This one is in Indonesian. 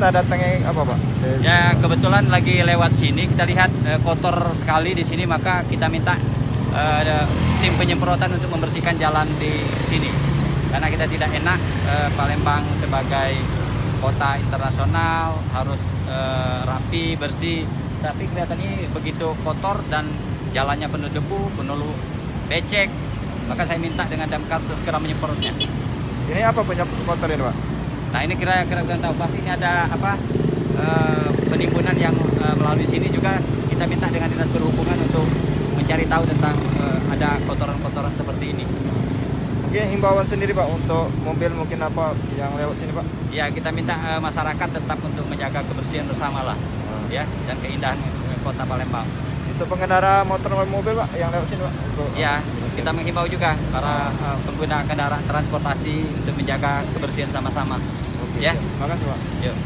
kita datangi apa Pak? Ya kebetulan lagi lewat sini kita lihat kotor sekali di sini, maka kita minta tim penyemprotan untuk membersihkan jalan di sini. Karena kita tidak enak, Palembang sebagai kota internasional harus rapi, bersih. Tapi kelihatannya begitu kotor dan jalannya penuh debu, penuh becek. Maka saya minta dengan damkar untuk segera menyemprotnya. Ini apa penyemprot kotor ini Pak? Nah ini kira-kira bukan tahu, pasti ini ada apa penimbunan yang melalui sini juga. Kita minta dengan dinas perhubungan untuk mencari tahu tentang ada kotoran-kotoran seperti ini. Mungkin himbauan sendiri Pak untuk mobil mungkin apa yang lewat sini Pak? Ya kita minta masyarakat tetap untuk menjaga kebersihan bersama lah, ya, dan keindahan kota Palembang. Untuk pengendara motor dan mobil Pak yang lewat sini Pak? Untuk, Ya kita menghimbau juga para pengguna kendaraan transportasi untuk menjaga kebersihan sama-sama. Oke, Ya. makasih Pak. Yuk.